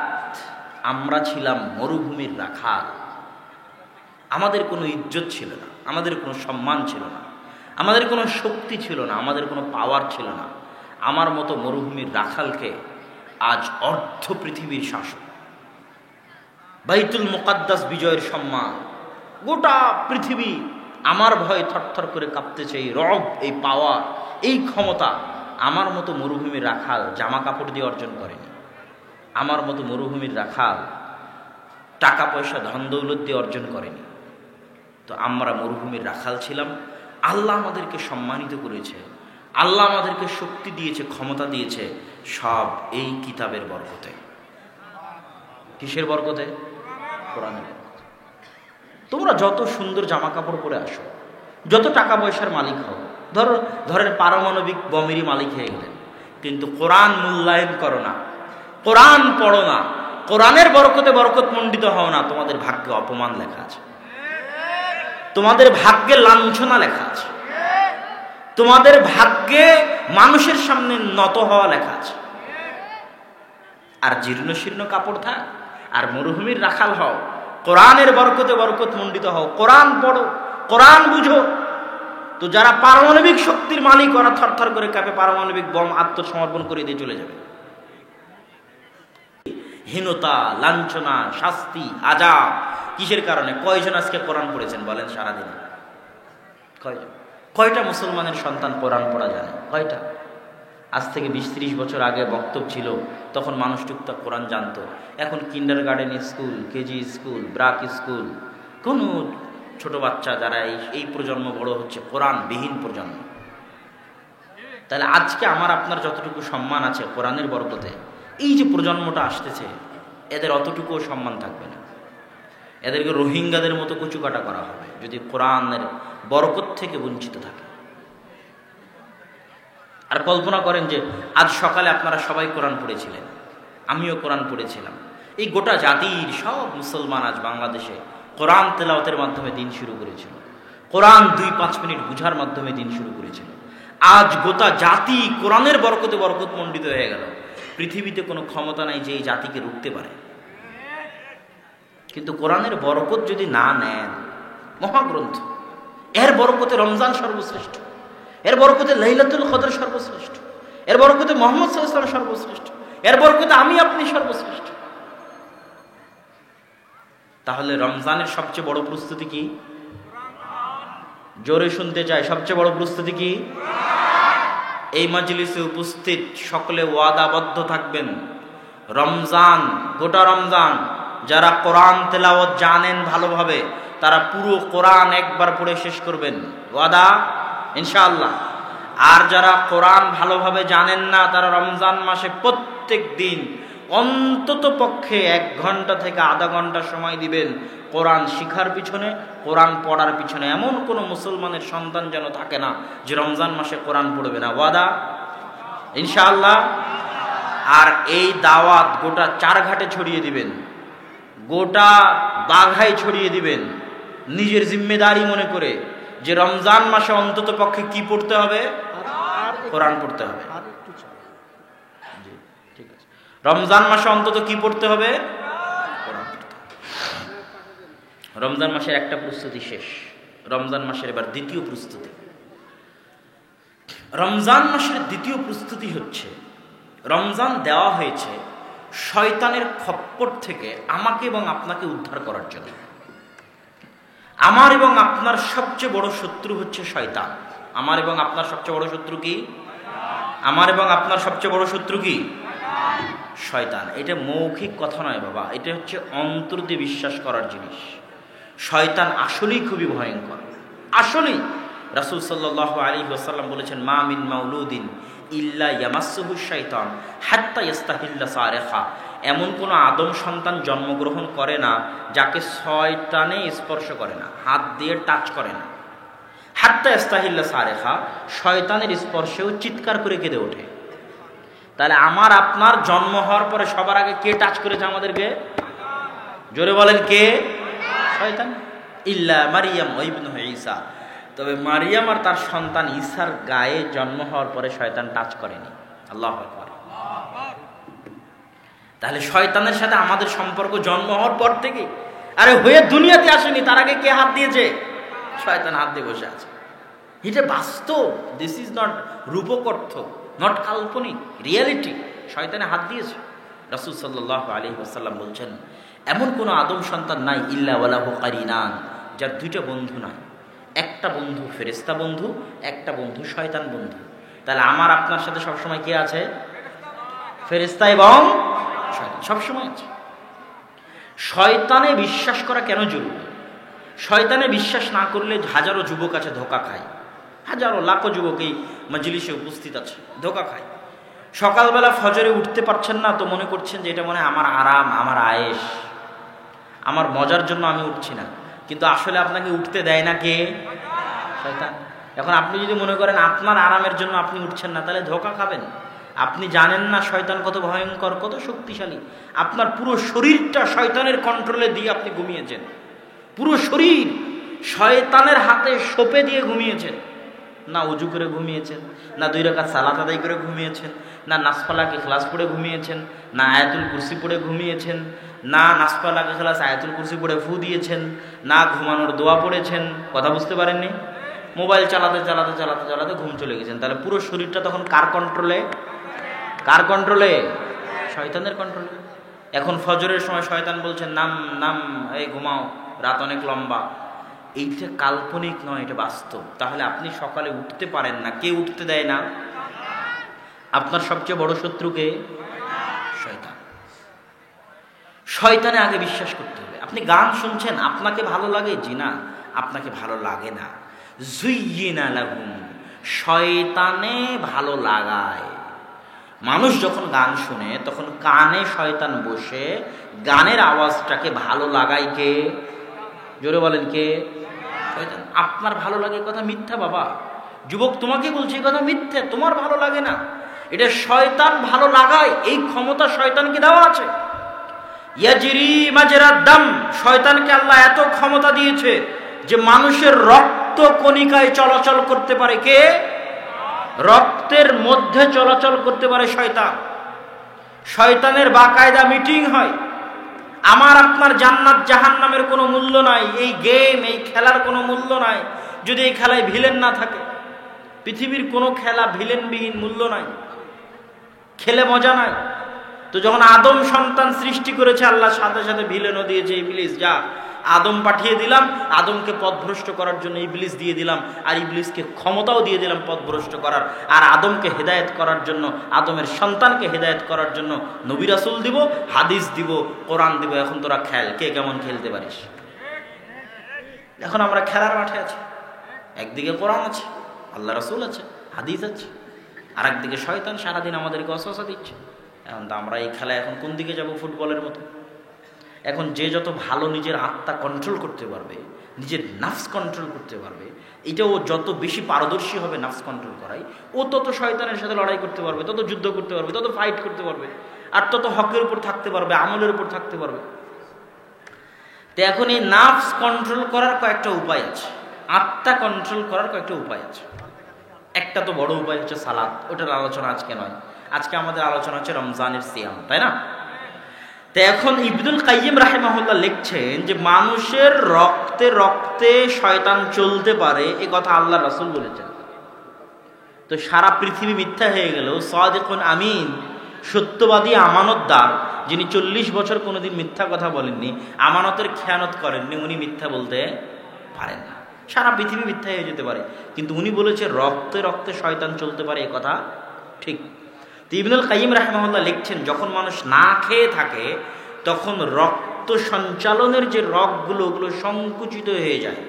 আমরা ছিলাম মরুভূমির রাখাল। আমাদের কোনো ইজ্জত ছিল না, আমাদের কোনো সম্মান ছিল না, আমাদের কোনো শক্তি ছিল না, আমাদের কোনো পাওয়ার ছিল না। আমার মতো মরুভূমির রাখালকে আজ অর্ধ পৃথিবীর শাসক। বাইতুল মুকাদ্দাস বিজয়ের সম্মান, গোটা পৃথিবী আমার ভয়ে থরথর করে কাঁপতেছে। এই রব, এই পাওয়ার, এই ক্ষমতা আমার মতো মরুভূমির রাখাল জামা কাপড় দিয়ে অর্জন করেনি। আমার মতো মরুভূমির রাখাল টাকা পয়সা ধন দৌলত দিয়ে অর্জন করেনি। তো আমরা মরুভূমির রাখাল ছিলাম, আল্লাহ আমাদেরকে সম্মানিত করেছে, আল্লাহ আমাদেরকে শক্তি দিয়েছে, ক্ষমতা দিয়েছে, সব এই কিতাবের বরকতে। কিসের বরকতে? কোরআনের বরকতে। তোমরা যত সুন্দর জামা কাপড় পরে আসো, যত টাকা পয়সার মালিক হও, ধরেন পারমাণবিক বমেরই মালিক হয়ে গেলেন, কিন্তু কোরআন মূল্যায়ন করো না, কোরআন পড়ো না, কোরআনের বরকতে বরকত মণ্ডিত হও না, তোমাদের ভাগ্যে অপমান লেখা আছে, তোমাদের ভাগ্যে লাঞ্ছনা লেখা আছে, তোমাদের ভাগ্যে মানুষের সামনে নত হওয়া লেখা আছে। আর জীর্ণ শীর্ণ কাপড় থাক আর মরুভূমির রাখাল হও, কোরআনের বরকতে বরকত মণ্ডিত হও, কোরআন পড়ো, কোরআন বুঝো। তো যারা পারমাণবিক শক্তির মালিক, ওরা থরথর করে কাঁপে, পারমাণবিক বম আত্মসমর্পণ করে দিয়ে চলে যাবে। হীনতা, লাঞ্ছনা, শাস্তি, আযাব কিসের কারণে? কয়জন আজকে কোরআন পড়েছেন বলেন সারাদিনে? কয়জন? কয়টা মুসলমানের সন্তান কোরআন পড়া জানে? কয়টা? আজ থেকে 20-30 বছর আগে বক্তব্য ছিল, তখন মানুষ টুকটাক কোরআন জানতো। এখন kindergarten school, KG school, BRAC school, কোনো ছোট বাচ্চা যারা এই প্রজন্ম বড় হচ্ছে, কোরআন বিহীন প্রজন্ম। তাহলে আজকে আমার আপনার যতটুকু সম্মান আছে কোরআনের বরকতে, এই যে প্রজন্মটা আসতেছে এদের অতটুকুও সম্মান থাকবে না। এদেরকে রোহিঙ্গাদের মতো কুচুকাটা করা হবে যদি কোরআনের বরকত থেকে বঞ্চিত থাকে। আর কল্পনা করেন যে আজ সকালে আপনারা সবাই কোরআন পড়েছিলেন, আমিও কোরআন পড়েছিলাম। এই গোটা জাতির সব মুসলমান আজ বাংলাদেশে কোরআন তেলাওয়াতের মাধ্যমে দিন শুরু করেছিল, কোরআন 2-5 মিনিট বুঝার মাধ্যমে দিন শুরু করেছিল। আজ গোটা জাতি কোরআনের বরকতে বরকত মণ্ডিত হয়ে গেল। পৃথিবীতে কোনো ক্ষমতা নাই যে এই জাতিকে রুখতে পারে। কিন্তু কোরআনের বরকত যদি না নেন, মহাগ্রন্থ, এর বরকতে রমজান সর্বশ্রেষ্ঠ, এর বরকতে লাইলাতুল কদর সর্বশ্রেষ্ঠ, এর বরকতে মুহাম্মদ সাল্লাল্লাহু আলাইহি ওয়াসাল্লাম সর্বশ্রেষ্ঠ, এর বরকতে আমি আপনি সর্বশ্রেষ্ঠ। তাহলে রমজানের সবচেয়ে বড় প্রস্তুতি কি? জোরে শুনতে চাই, সবচেয়ে বড় প্রস্তুতি কি? এই মজলিসে উপস্থিত সকলে ওয়াদাবদ্ধ থাকবেন, রমজান, গোটা রমজান যারা কোরআন তেলাওয়াত জানেন ভালোভাবে, তারা পুরো কোরআন একবার পড়ে শেষ করবেন। ওয়াদা? ইনশাআল্লাহ। আর যারা কোরআন ভালোভাবে জানেন না, তারা রমজান মাসে প্রত্যেক দিন অন্তত পক্ষে 1 ঘন্টা থেকে আধা ঘন্টা সময় দিবেন কোরআন শিখার পিছনে, কোরআন পড়ার পিছনে। এমন কোনো মুসলমানের সন্তান যেন থাকে না যে রমজান মাসে কোরআন পড়বে না। ওয়াদা ইনশাআল্লাহ। আর এই দাওয়াত গোটা 4 ঘাটে ছড়িয়ে দিবেন, গোটা বাঘায় ছড়িয়ে দিবেন, নিজের জিম্মেদারি মনে করে যে রমজান মাসে অন্তত পক্ষে কি পড়তে হবে? কোরআন পড়তে হবে। ঠিক আছে, রমজান মাসে অন্তত কি পড়তে হবে? কোরআন পড়তে হবে। রমজান মাসের একটা প্রস্তুতি শেষ, রমজান মাসের এবার দ্বিতীয় প্রস্তুতি। রমজান মাসের দ্বিতীয় প্রস্তুতি হচ্ছে, রমজান দেওয়া হয়েছে শয়তানের খপ্পর থেকে আমাকে এবং আপনাকে উদ্ধার করার জন্য। আমার এবং আপনার সবচেয়ে বড় শত্রু হচ্ছে শয়তান। আমার এবং আপনার সবচেয়ে বড় শত্রু কি? আমার এবং আপনার সবচেয়ে বড় শত্রু কি? শয়তান। এটা মৌখিক কথা নয় বাবা, এটা হচ্ছে অন্তর দিয়ে বিশ্বাস করার জিনিস। শয়তান আসলেই খুবই ভয়ঙ্কর, আসলেই। রাসূল সাল্লাল্লাহু আলাইহি ওয়াসাল্লাম বলেছেন, মা মিন মাউলুদিন ইল্লা ইয়ামাসসুহু শাইতান হাত্তা ইস্তাহিল্লা সারিখা। এমন কোনো আদম সন্তান জন্মগ্রহণ করে না যাকে শয়তানে স্পর্শ করে না, হাত দিয়ে টাচ করে না। হাত্তা ইস্তাহিল্লা সারিখা, শয়তানের স্পর্শেও চিৎকার করে কেঁদে ওঠে। তাহলে আমার আপনার জন্ম হওয়ার পরে সবার আগে কে টাচ করেছে আমাদেরকে? জোরে বলেন কে? শয়তান। ইল্লা মারিয়াম ইবনু ঈসা, তবে মারিয়াম আর তার সন্তান ঈসার গায়ে জন্ম হওয়ার পরে শয়তান টাচ করেনি। আল্লাহু আকবার। তাহলে শয়তানের সাথে আমাদের সম্পর্ক জন্ম হওয়ার পর থেকে, আরে হয়ে দুনিয়াতে আসেনি, তার আগে কে হাত দিয়েছে? শয়তান হাত দিয়ে বসে আছে। এটা বাস্তব, দিস ইজ নট রূপকথ্য, নট কাল্পনিক, রিয়েলিটি। শয়তানে হাত দিয়েছে। রাসূল সাল্লাল্লাহু আলাইহি ওয়াসাল্লাম বলছেন, এমন কোনো আদম সন্তান নাই ইল্লা ওয়ালাহু কারিনান, যার 2টা বন্ধু নাই। একটা বন্ধু ফেরেশতা বন্ধু, একটা বন্ধু শয়তান বন্ধু। তাহলে আমার আপনার সাথে সবসময় কে আছে? ফেরেশতা এবং শয়তান সবসময় আছে। শয়তানে বিশ্বাস করা কেন জরুরি? শয়তানে বিশ্বাস না করলে হাজারো যুবক আছে ধোঁকা খায়, হাজারো লাখো যুবক এই মজলিসে উপস্থিত আছে, ধোঁকা খায়। সকালবেলা ফজরে উঠতে পারছেন না তো মনে করছেন যে এটা মনে হয় আমার আরাম, আমার আয়েশ, আমার মজার জন্য আমি উঠছি না। কিন্তু আসলে আপনাকে উঠতে দেয় না কে? শয়তান। এখন আপনি যদি মনে করেন আপনার আরামের জন্য আপনি উঠছেন না, তাহলে ধোঁকা খাবেন। আপনি জানেন না শয়তান কত ভয়ঙ্কর, কত শক্তিশালী। আপনার পুরো শরীরটা শয়তানের কন্ট্রোলে দিয়ে আপনি ঘুমিয়েছেন, পুরো শরীর শয়তানের হাতে সঁপে দিয়ে ঘুমিয়েছেন। না উজু করে ঘুমিয়েছেন, না 2 রাকাত সালাত আদায় করে ঘুমিয়েছেন, না নাসফালাকে খিলাস পড়ে ঘুমিয়েছেন, না আয়াতুল কুরসি পড়ে ঘুমিয়েছেন, না নাসফালাকে খিলাস আয়াতুল কুরসি পড়ে ফু দিয়েছেন, না ঘুমানোর দোয়া পড়েছেন। কথা বুঝতে পারেননি? মোবাইল চালাতে চালাতে চালাতে চালাতে ঘুম চলে গেছেন। তাহলে পুরো শরীরটা তখন কার কন্ট্রোলে? কার কন্ট্রোলে? শয়তানের কন্ট্রোলে। এখন ফজরের সময় শয়তান বলছেন নাম নাম, এই ঘুমাও, রাত অনেক লম্বা। এইটা কাল্পনিক নয়, এটা বাস্তব। তাহলে আপনি সকালে উঠতে পারেন না, কে উঠতে দেয় না? আপনার সবচেয়ে বড় শত্রুকে? শয়তান। শয়তানে আগে বিশ্বাস করতে হবে। আপনি গান শুনছেন, আপনাকে ভালো লাগে? জি না, আপনাকে ভালো লাগে না। যুয়্যিনা লাহুম, শয়তানে ভালো লাগায়। মানুষ যখন গান শুনে তখন কানে শয়তান বসে গানের আওয়াজটাকে ভালো লাগায় কে? জোরে বলেন কে? শয়তান। আপনার ভালো লাগে কথা মিথ্যা বাবা। যুবক তোমাকে বলছি কথা মিথ্যা, তোমার ভালো লাগে না, এটা শয়তান ভালো লাগায়। এই ক্ষমতা শয়তানকে দেওয়া আছে। ইয়াজরি মাজরাদ দাম, শয়তানকে আল্লাহ এত ক্ষমতা দিয়েছে যে মানুষের রক্ত কণিকায় চলাচল করতে পারে। কে? রক্তের মধ্যে চলাচল করতে পারে শয়তান। শয়তানের বাকায়দা মিটিং হয়। আমার আপনার জান্নাত জাহান্নামের কোনো মূল্য নাই, এই গেম, এই খেলার কোনো মূল্য নাই যদি এই খেলায় ভিলেন না থাকে। পৃথিবীর কোনো খেলা ভিলেনবিহীন, মূল্য নাই, খেলে মজা নাই। তো যখন আদম সন্তান সৃষ্টি করেছে আল্লাহ, সাথে সাথে ভিলেনও দিয়েছে। ইবলিস, যা, আদম পাঠিয়ে দিলাম, আদমকে পথভ্রষ্ট করার জন্য ইবলিস দিয়ে দিলাম, আর ইবলিসকে ক্ষমতাও দিয়ে দিলাম পথভ্রষ্ট করার। আর আদমকে হেদায়েত করার জন্য, আদমের সন্তানকে হেদায়েত করার জন্য নবী রাসূল দিব, হাদিস দিব, কোরআন দিব। এখন তোরা খেল, কে কেমন খেলতে পারিস। এখন আমরা খেলার মাঠে আছি। একদিকে কোরআন আছে, আল্লাহ রাসূল আছে, হাদিস আছে, আর একদিকে শয়তান সারাদিন আমাদেরকে ওয়াসওয়াসা দিচ্ছে। এখন তো আমরা এই খেলায় এখন কোন দিকে যাব? ফুটবলের মতো। এখন যে যত ভালো নিজের আত্মা কন্ট্রোল করতে পারবে, নিজের নাফস কন্ট্রোল করতে পারবে, এটা ও যত বেশি পারদর্শী হবে নাফস কন্ট্রোল করায়, ও তত শয়তানের সাথে লড়াই করতে পারবে, তত যুদ্ধ করতে পারবে, তত ফাইট করতে পারবে, আর তত হকের উপর থাকতে পারবে, আমলের উপর থাকতে পারবে। তো এখন এই নাফস কন্ট্রোল করার কয়েকটা উপায় আছে, আত্মা কন্ট্রোল করার কয়েকটা উপায় আছে। একটা তো বড় উপায় হচ্ছে সালাত, ওটার আলোচনা আজকে নয়। আজকে আমাদের আলোচনা হচ্ছে রমজানের সিয়াম, তাই না? তো এখন ইবনুল কাইয়িম রাহিমাহুল্লাহ লিখছেন যে মানুষের রক্তে রক্তে শয়তান চলতে পারে, এ কথা আল্লাহ রাসূল বলেছেন। তো সারা পৃথিবী মিথ্যা হয়ে গেল, সাদিকুন আমিন, সত্যবাদী আমানতদার, যিনি 40 বছর কোনোদিন মিথ্যা কথা বলেননি, আমানতের খেয়ানত করেননি, উনি মিথ্যা বলতে পারেন না। সারা পৃথিবী মিথ্যা হয়ে যেতে পারে, কিন্তু উনি বলেছে রক্তে রক্তে শয়তান চলতে পারে, এ কথা ঠিক। ইবনুল কাইয়িম রাহিমাহুল্লাহ লিখছেন যখন মানুষ না খেয়ে থাকে তখন রক্ত সঞ্চালনের যে রগগুলো ওগুলো সংকুচিত হয়ে যায়।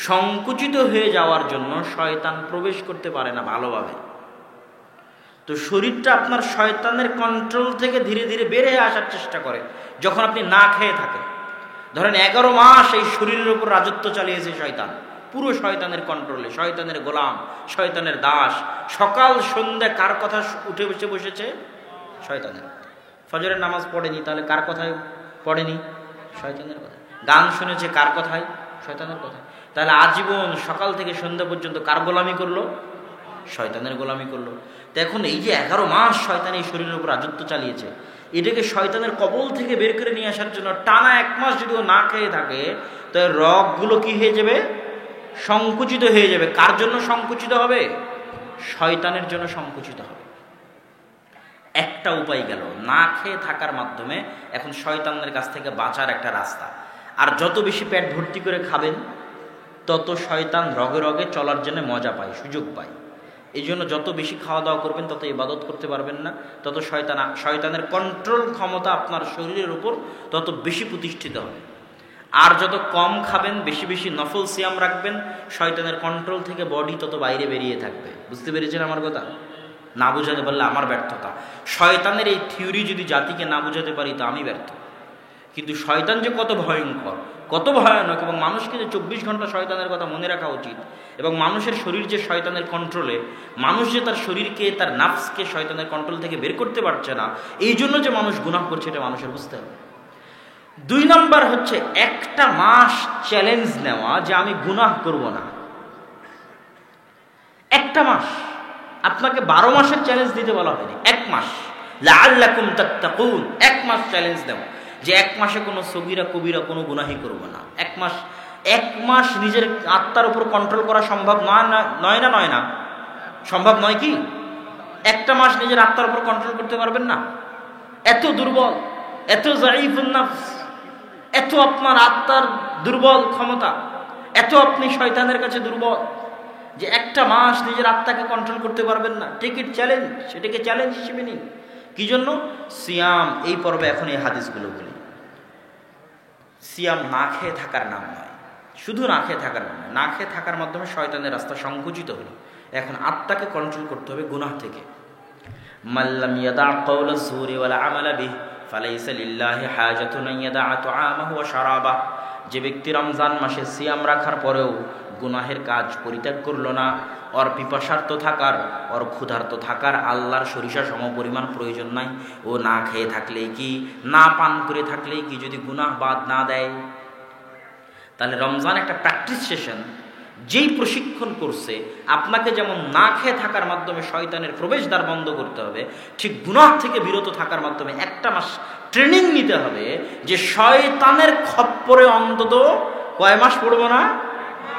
সংকুচিত হয়ে যাওয়ার জন্য শয়তান প্রবেশ করতে পারে না ভালোভাবে। তো শরীরটা আপনার শয়তানের কন্ট্রোল থেকে ধীরে ধীরে বেড়ে আসার চেষ্টা করে যখন আপনি না খেয়ে থাকেন। ধরেন 11 মাস এই শরীরের উপর রাজত্ব চালিয়েছে শয়তান, পুরো শয়তানের কন্ট্রোলে, শয়তানের গোলাম, শয়তানের দাস। সকাল সন্ধ্যা কার কথা উঠে বসেছে? শয়তানের। ফজরের নামাজ পড়েনি, তাহলে কার কথায় পড়েনি? শয়তানের কথা। গান শুনেছে কার কথায়? শয়তানের কথায়। তাহলে আজীবন সকাল থেকে সন্ধ্যা পর্যন্ত কার গোলামি করলো? শয়তানের গোলামি করলো। তো এখন এই যে 11 মাস শয়তান এই শরীরের উপর রাজত্ব চালিয়েছে, এটাকে শয়তানের কবল থেকে বের করে নিয়ে আসার জন্য টানা 1 মাস যদি ও না খেয়ে থাকে, তো রগগুলো কি হয়ে যাবে? সংকুচিত হয়ে যাবে। কার জন্য সংকুচিত হবে? শয়তানের জন্য সংকুচিত হবে। একটা উপায় গেল, না খেয়ে থাকার মাধ্যমে এখন শয়তানের কাছ থেকে বাঁচার একটা রাস্তা। আর যত বেশি পেট ভর্তি করে খাবেন তত শয়তান রগে রগে চলার জন্য মজা পায়, সুযোগ পায়। এই জন্য যত বেশি খাওয়া দাওয়া করবেন তত ইবাদত করতে পারবেন না, তত শয়তানের কন্ট্রোল ক্ষমতা আপনার শরীরের উপর তত বেশি প্রতিষ্ঠিত হবে। আর যত কম খাবেন, বেশি বেশি নফল সিয়াম রাখবেন, শয়তানের কন্ট্রোল থেকে বডি তত বাইরে বেরিয়ে থাকবে। বুঝতে পেরেছেন আমার কথা? না বুঝাতে পারলে আমার ব্যর্থতা। শয়তানের এই থিওরি যদি জাতিকে না বুঝাতে পারি তো আমি ব্যর্থ। কিন্তু শয়তান যে কত ভয়ঙ্কর, কত ভয়ানক, এবং মানুষকে যে 24 ঘন্টা শয়তানের কথা মনে রাখা উচিত, এবং মানুষের শরীর যে শয়তানের কন্ট্রোলে, মানুষ যে তার শরীরকে, তার নাফসকে শয়তানের কন্ট্রোল থেকে বের করতে পারছে না, এই জন্য যে মানুষ গুনাহ করছে এটা মানুষের বুঝতে হবে। 2 নম্বর হচ্ছে 1টা মাস চ্যালেঞ্জ নেওয়া যে আমি গুনাহ করব না। 1টা মাস, আপনাকে 12 মাসের চ্যালেঞ্জ দিতে বলা হয়নি, 1 মাস। লাআল্লাকুম তাত্তাকুন, 1 মাস চ্যালেঞ্জ দেওয়া যে 1 মাসে কোনো সগীরা কবিরা কোনো গুনাহই করব না। 1 মাস নিজের আত্মার উপর কন্ট্রোল করা সম্ভব নয় না? সম্ভব নয় কি? 1টা মাস নিজের আত্মার উপর কন্ট্রোল করতে পারবেন না? এত দুর্বল, এত যায়ীফুন নাফস, এত আপনার আত্মার দুর্বল ক্ষমতা, এত আপনি শয়তানের কাছে দুর্বল যে 1টা মাস নিজের আত্মাকে কন্ট্রোল করতে পারবেন না। টেক ইট চ্যালেঞ্জ, সেটাকে চ্যালেঞ্জ হিসেবে নিন। কি জন্য? সিয়াম। এই পর্বে এখন এই হাদিসগুলো বলি। সিয়াম না খেয়ে থাকার নাম নয়, শুধু না খেয়ে থাকার নাম নয়। না খেয়ে থাকার মাধ্যমে শয়তানের রাস্তা সংকুচিত হলো। এখন আত্মাকে কন্ট্রোল করতে হবে গুনাহ থেকে। মাল্লাম ইয়াদা কাওলা যুরি ওয়ালা আমালা বিহি ফালাইসা লিল্লাহি হাজাতুন আন ইয়াদা তুআমাহু ওয়া শারাবাহু। যে ব্যক্তি রমজান মাসে সিয়াম রাখার পরেও গুনাহের কাজ পরিত্যাগ করলো না, ওর পিপাসার্ত থাকার, ওর ক্ষুধার্ত থাকার আল্লাহর সরিষা সম পরিমাণ প্রয়োজন নাই। ও না খেয়ে থাকলেই কি, না পান করে থাকলেই কি, যদি গুনাহ বাদ না দেয়, তাহলে রমজান একটা প্র্যাকটিস সেশন। যেই প্রশিক্ষণ করছে আপনাকে যেমন না খেয়ে থাকার মাধ্যমে শয়তানের প্রবেশদ্বার বন্ধ করতে হবে, ঠিক গুনাহ থেকে বিরত থাকার মাধ্যমে 1টা মাস ট্রেনিং নিতে হবে যে শয়তানের খপ্পরে অন্তত কয় মাস পড়বো না,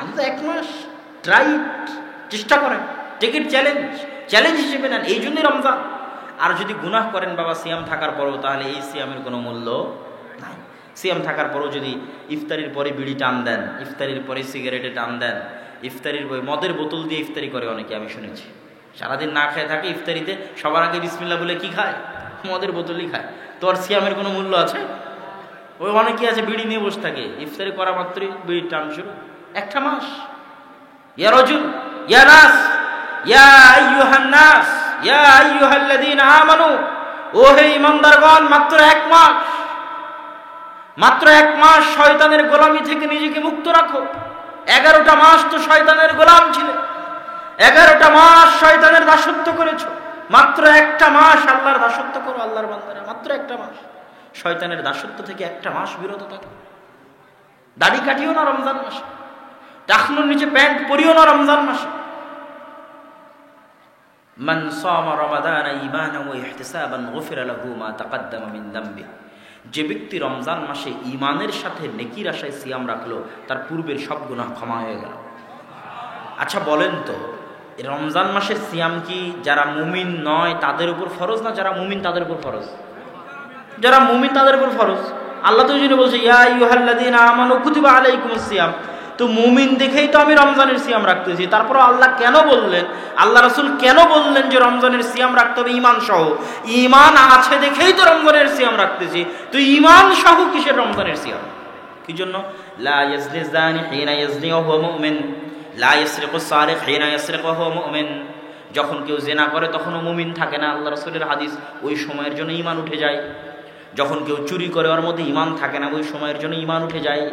অন্তত 1 মাস। ট্রাই, চেষ্টা করেন, টেক ইট চ্যালেঞ্জ হিসেবে নেন। এই জন্যই রমজান। আর যদি গুনাহ করেন বাবা সিয়াম থাকার পরেও, তাহলে এই সিয়ামের কোনো মূল্য নাই। সিয়াম থাকার পরেও যদি ইফতারির পরে বিড়ি টান দেন, ইফতারির পরে সিগারেটে টান দেন, ইফতারির মদের বোতল দিয়ে ইফতারি করে অনেকে, আমি শুনেছি। সারাদিন না খেয়ে থাকে, ইফতারিতে সবার আগে বিসমিল্লাহ বলে কি খায়? মদের বোতলই খায়। তো আর সিয়ামের কোনো মূল্য আছে? ওই অনেকে আছে বিড়ি নিয়ে বসে থাকে, ইফতারি করা মাত্রই বিড়ি টান শুরু। 1টা মাস। ইয়া রাজুল, ইয়া নাস, ইয়া আইয়ুহান নাস, ইয়া আইয়ুহাল্লাযীনা আমানু ও হে ইমানদারগণ, মাত্র এক মাস শয়তানের গোলামি থেকে নিজেকে মুক্ত রাখো। 11টা মাস তো শয়তানের গোলাম ছিলে, 11টা মাস শয়তানের দাসত্ব করেছো। মাত্র একটা মাস আল্লাহর দাসত্ব করো। আল্লাহর বান্দারা, মাত্র একটা মাস শয়তানের দাসত্ব থেকে একটা মাস বিরত থাকো। দাড়ি কাটিও না রমজান মাসে, টাকনুর নিচে প্যান্ট পরিও না রমজান মাসে। মান সামা রমাদানা ঈমানান ওয়া ইহতিসাবান গুফিরা লাহু মা তাকাদ্দামা মিন যামবি। যে ব্যক্তি রমজান মাসে ঈমানের সাথে নেকির আশায় সিয়াম রাখলো, তার পূর্বের সব গুনাহ ক্ষমা হয়ে গেল। আচ্ছা বলেন তো, রমজান মাসের সিয়াম কি যারা মুমিন নয় তাদের উপর ফরজ, না যারা মুমিন তাদের উপর ফরজ? যারা মুমিন তাদের উপর ফরজ। আল্লাহ তো জন্য বলছে ইয়া আইয়ুহাল্লাযীনা আমানু কুতিবা আলাইকুমুস সিয়াম। তো মুমিন দেখেই তো আমি রমজানের সিয়াম রাখতেছি। তারপর আল্লাহ কেন বললেন, আল্লাহ রাসূল কেন বললেন যে রমজানের সিয়াম রাখতে হবে ঈমান সহ? ঈমান আছে দেখেই তো রমজানের সিয়াম রাখতেছি। তো ঈমান সহ কিসের রমজানের সিয়াম? কি জন্য? লা ইয়াজনি যানি হিনা ইয়াজনি ওয়া হুয়া মুমিন, লা ইয়াসরিকু সারিক হিনা ইয়াসরিকু ওয়া হুয়া মুমিন। যখন কেউ জিনা করে তখনও মুমিন থাকে না, আল্লাহ রাসূলের হাদিস। ওই সময়ের জন্য ঈমান উঠে যায়। যখন কেউ চুরি করে ওর মধ্যে ঈমান থাকে না, ওই সময়ের জন্য ঈমান উঠে যায়।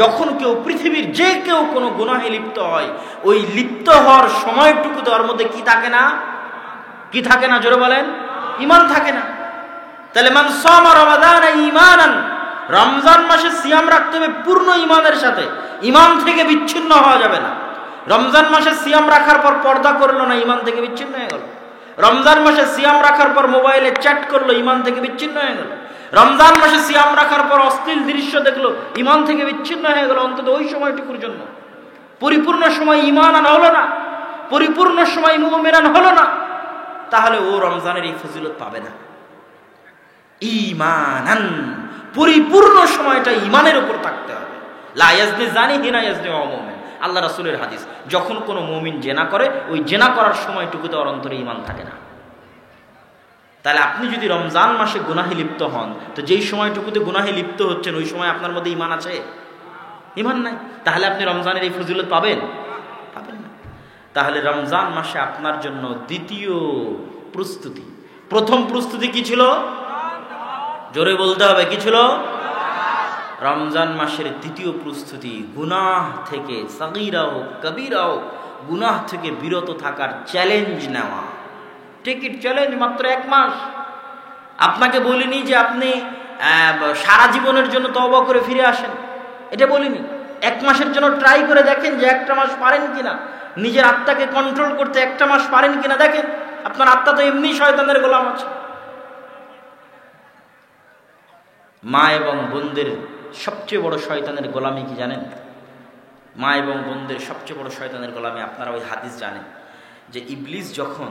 যখন কেউ পৃথিবীর যে কেউ কোনো গুনাহে লিপ্ত হয়, ওই লিপ্ত হওয়ার সময়টুকু তো ওর মধ্যে কি থাকে না? কি থাকে না? জোরে বলেন, ঈমান থাকে না। তাহলে মান সামা রমাদানা ঈমানান, রমজান মাসে সিয়াম রাখতে হবে পূর্ণ ঈমানের সাথে। ঈমান থেকে বিচ্ছিন্ন হওয়া যাবে না। রমজান মাসে সিয়াম রাখার পর পর্দা করলো না, ঈমান থেকে বিচ্ছিন্ন হয়ে গেল। রমজান মাসে সিয়াম রাখার পর মোবাইলে চ্যাট করলো, ঈমান থেকে বিচ্ছিন্ন হয়ে গেল। রমজান মাসে সিয়াম রাখার পর অশ্লীল দৃশ্য দেখলো, ঈমান থেকে বিচ্ছিন্ন হয়ে গেল। অন্তত ওই সময়টুকুর জন্য। পরিপূর্ণ সময় ঈমান হলো না, পরিপূর্ণ সময় মুমিনান হলো না, তাহলে ও রমজানের এই ফজিলত পাবে না। ঈমানান, পরিপূর্ণ সময়টা ঈমানের উপর থাকতে হবে। লা ইয়াজনি যানি হিনা ইয়াজনি ওয়া মুমিন, আল্লাহ রাসূলের হাদিস। যখন কোনো মুমিন জেনা করে, ওই জেনা করার সময়টুকুতে ওর অন্তরে ঈমান থাকে না। তাহলে আপনি যদি রমজান মাসে গুনাহে লিপ্ত হন, তো যেই সময়টুকুতে গুনাহে লিপ্ত হচ্ছেন ওই সময় আপনার মধ্যে ঈমান আছে? ঈমান নাই। তাহলে আপনি রমজানের এই ফজিলত পাবেন? পাবেন না। তাহলে রমজান মাসে আপনার জন্য দ্বিতীয় প্রস্তুতি, প্রথম প্রস্তুতি কি ছিল? জোরে বলতে হবে, কি ছিল? রমজান মাসের দ্বিতীয় প্রস্তুতি গুনাহ থেকে, সাগীরা হোক কবীরা হোক, গুনাহ থেকে বিরত থাকার চ্যালেঞ্জ নেওয়া। টিকিট চ্যালেঞ্জ, মাত্র এক মাস। আপনাকে বলিনি যে আপনি সারা জীবনের জন্য তওবা করে ফিরে আসেন, এটা বলিনি। এক মাসের জন্য ট্রাই করে দেখেন যে একটা মাস পারেন কিনা, নিজের আত্মাকে কন্ট্রোল করতে একটা মাস পারেন কিনা দেখেন। আপনার আত্মা তো এমনি শয়তানের গোলাম আছে। মা এবং বোনদের সবচেয়ে বড় শয়তানের গোলামি কি জানেন? মা এবং বোনদের সবচেয়ে বড় শয়তানের গোলামি, আপনারা ওই হাদিস জানেন যে ইবলিস যখন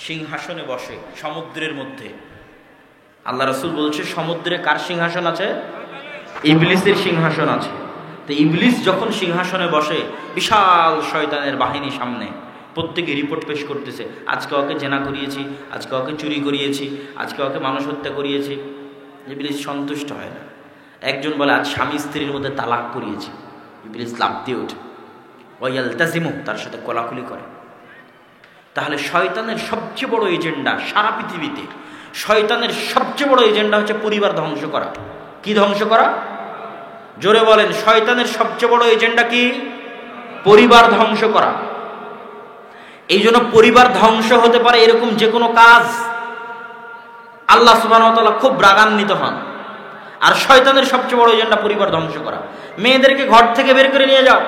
সিংহাসনে বসে সমুদ্রের মধ্যে, আল্লাহ রাসূল বলছে সমুদ্রে কার সিংহাসন আছে? ইবলিসের সিংহাসন আছে। তো ইবলিস যখন সিংহাসনে বসে, বিশাল শয়তানের বাহিনী সামনে, প্রত্যেকে রিপোর্ট পেশ করতেছে, আজকে ওকে জেনা করিয়েছি, আজকে ওকে চুরি করিয়েছি, আজকে ওকে মানুষ হত্যা করিয়েছি। ইবলিস সন্তুষ্ট হয় না। একজন বলে আজ স্বামী স্ত্রীর মধ্যে তালাক করিয়েছি, ইবলিস লাফ দিয়ে ওঠে, ওয়াইয়ালতাজিমু, তার সাথে কোলাকুলি করে। তাহলে শয়তানের সবচেয়ে বড় এজেন্ডা সারা পৃথিবীতে, শয়তানের সবচেয়ে বড় এজেন্ডা হচ্ছে পরিবার ধ্বংস করা। কি ধ্বংস করা? জোরে বলেন, শয়তানের সবচেয়ে বড় এজেন্ডা কি? পরিবার ধ্বংস করা। এই জন্য পরিবার ধ্বংস হতে পারে এরকম যে কোনো কাজ আল্লাহ সুবহানাহু ওয়া তাআলা খুব রাগান্বিত হন। আর শয়তানের সবচেয়ে বড় এজেন্ডা পরিবার ধ্বংস করা। মেয়েদেরকে ঘর থেকে বের করে নিয়ে যাও,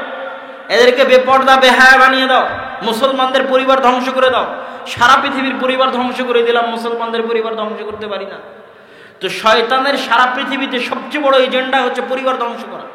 এদেরকে বেপর্দা বেহায়া বানিয়ে দাও, মুসলমানদের পরিবার ধ্বংস করে দাও। সারা পৃথিবীর পরিবার ধ্বংস করে দিলাম, মুসলমানদের পরিবার ধ্বংস করতে পারি না। তো শয়তানের সারা পৃথিবীতে সবচেয়ে বড় এজেন্ডা হচ্ছে পরিবার ধ্বংস করা।